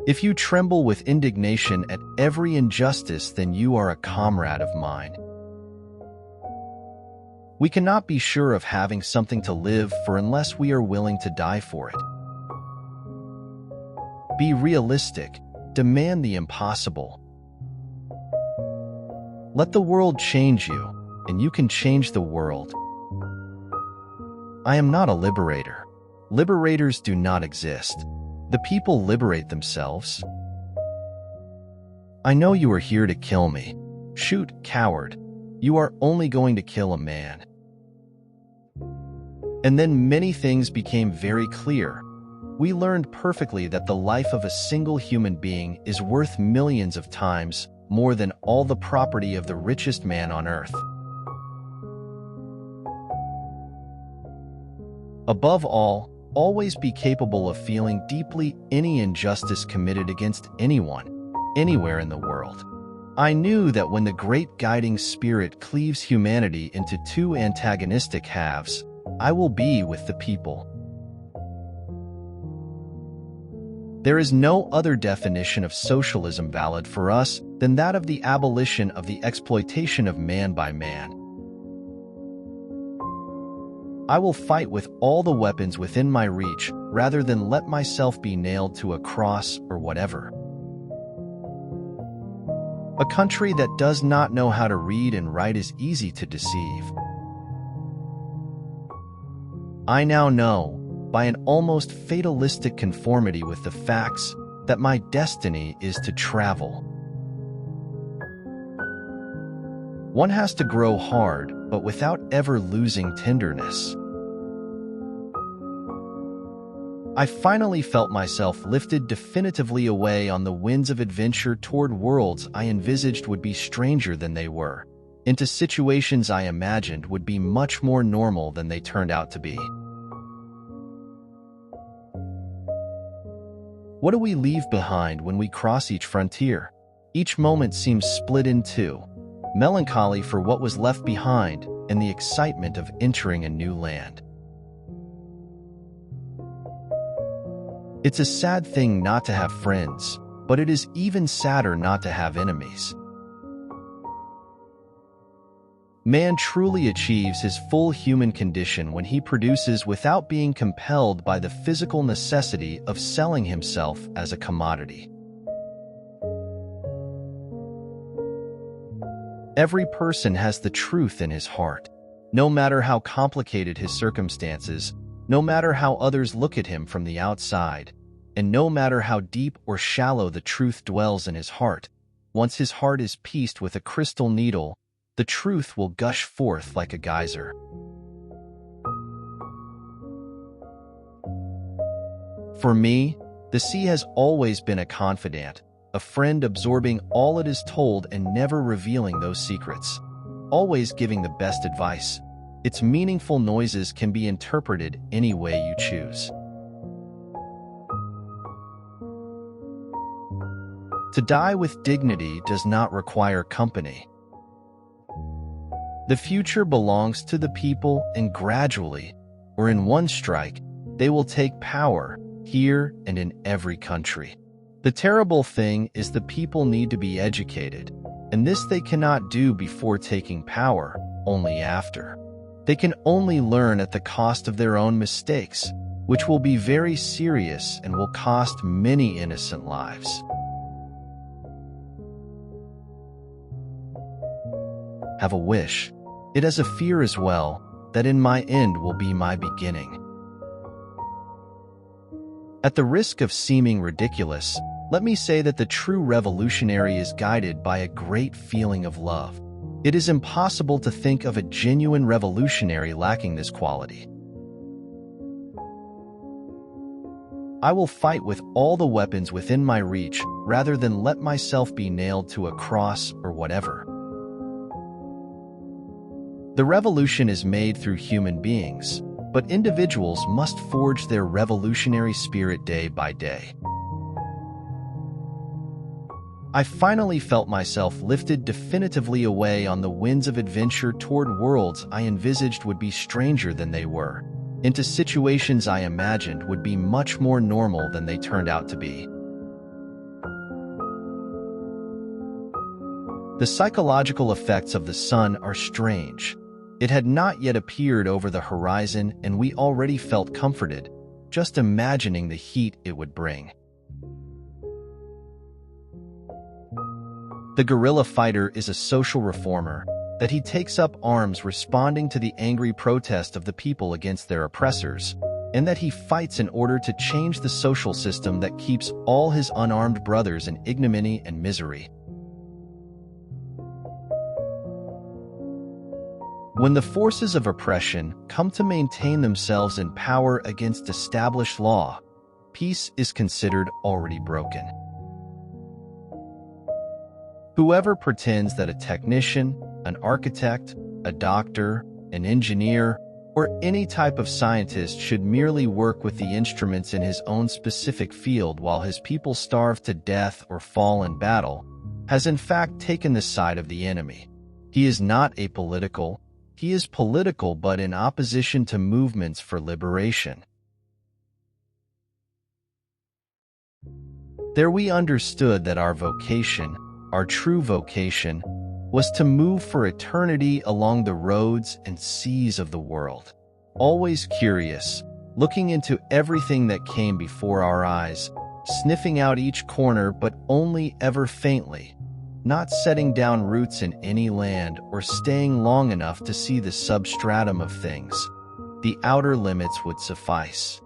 If you tremble with indignation at every injustice, then you are a comrade of mine. We cannot be sure of having something to live for unless we are willing to die for it. Be realistic. Demand the impossible. Let the world change you, and you can change the world. I am not a liberator. Liberators do not exist. The people liberate themselves. I know you are here to kill me. Shoot, coward. You are only going to kill a man. And then many things became very clear. We learned perfectly that the life of a single human being is worth millions of times more than all the property of the richest man on earth. Above all, always be capable of feeling deeply any injustice committed against anyone, anywhere in the world. I knew that when the great guiding spirit cleaves humanity into two antagonistic halves, I will be with the people. There is no other definition of socialism valid for us than that of the abolition of the exploitation of man by man. I will fight with all the weapons within my reach rather than let myself be nailed to a cross or whatever. A country that does not know how to read and write is easy to deceive. I now know, by an almost fatalistic conformity with the facts, that my destiny is to travel. One has to grow hard, but without ever losing tenderness. I finally felt myself lifted definitively away on the winds of adventure toward worlds I envisaged would be stranger than they were, into situations I imagined would be much more normal than they turned out to be. What do we leave behind when we cross each frontier? Each moment seems split in two, melancholy for what was left behind and the excitement of entering a new land. It's a sad thing not to have friends, but it is even sadder not to have enemies. Man truly achieves his full human condition when he produces without being compelled by the physical necessity of selling himself as a commodity. Every person has the truth in his heart, no matter how complicated his circumstances, no matter how others look at him from the outside, and no matter how deep or shallow the truth dwells in his heart. Once his heart is pieced with a crystal needle, the truth will gush forth like a geyser. For me, the sea has always been a confidant, a friend absorbing all it is told and never revealing those secrets, always giving the best advice. Its meaningful noises can be interpreted any way you choose. To die with dignity does not require company. The future belongs to the people, and gradually, or in one strike, they will take power, here and in every country. The terrible thing is the people need to be educated, and this they cannot do before taking power, only after. They can only learn at the cost of their own mistakes, which will be very serious and will cost many innocent lives. Have a wish. It has a fear as well, that in my end will be my beginning. At the risk of seeming ridiculous, let me say that the true revolutionary is guided by a great feeling of love. It is impossible to think of a genuine revolutionary lacking this quality. I will fight with all the weapons within my reach rather than let myself be nailed to a cross or whatever. The revolution is made through human beings, but individuals must forge their revolutionary spirit day by day. I finally felt myself lifted definitively away on the winds of adventure toward worlds I envisaged would be stranger than they were, into situations I imagined would be much more normal than they turned out to be. The psychological effects of the sun are strange. It had not yet appeared over the horizon, and we already felt comforted, just imagining the heat it would bring. The guerrilla fighter is a social reformer, that he takes up arms responding to the angry protest of the people against their oppressors, and that he fights in order to change the social system that keeps all his unarmed brothers in ignominy and misery. When the forces of oppression come to maintain themselves in power against established law, peace is considered already broken. Whoever pretends that a technician, an architect, a doctor, an engineer, or any type of scientist should merely work with the instruments in his own specific field while his people starve to death or fall in battle, has in fact taken the side of the enemy. He is not apolitical. He is political, but in opposition to movements for liberation. There we understood that our vocation, our true vocation, was to move for eternity along the roads and seas of the world, always curious, looking into everything that came before our eyes, sniffing out each corner but only ever faintly, not setting down roots in any land or staying long enough to see the substratum of things. The outer limits would suffice.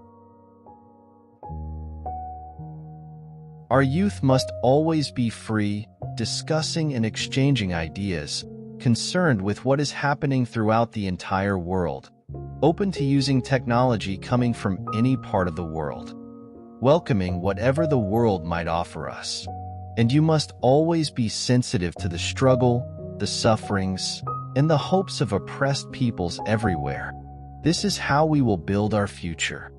Our youth must always be free, discussing and exchanging ideas, concerned with what is happening throughout the entire world, open to using technology coming from any part of the world, welcoming whatever the world might offer us. And you must always be sensitive to the struggle, the sufferings, and the hopes of oppressed peoples everywhere. This is how we will build our future.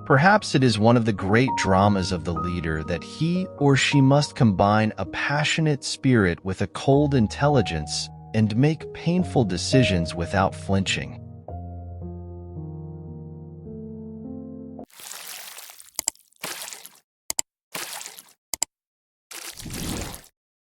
Perhaps it is one of the great dramas of the leader that he or she must combine a passionate spirit with a cold intelligence and make painful decisions without flinching.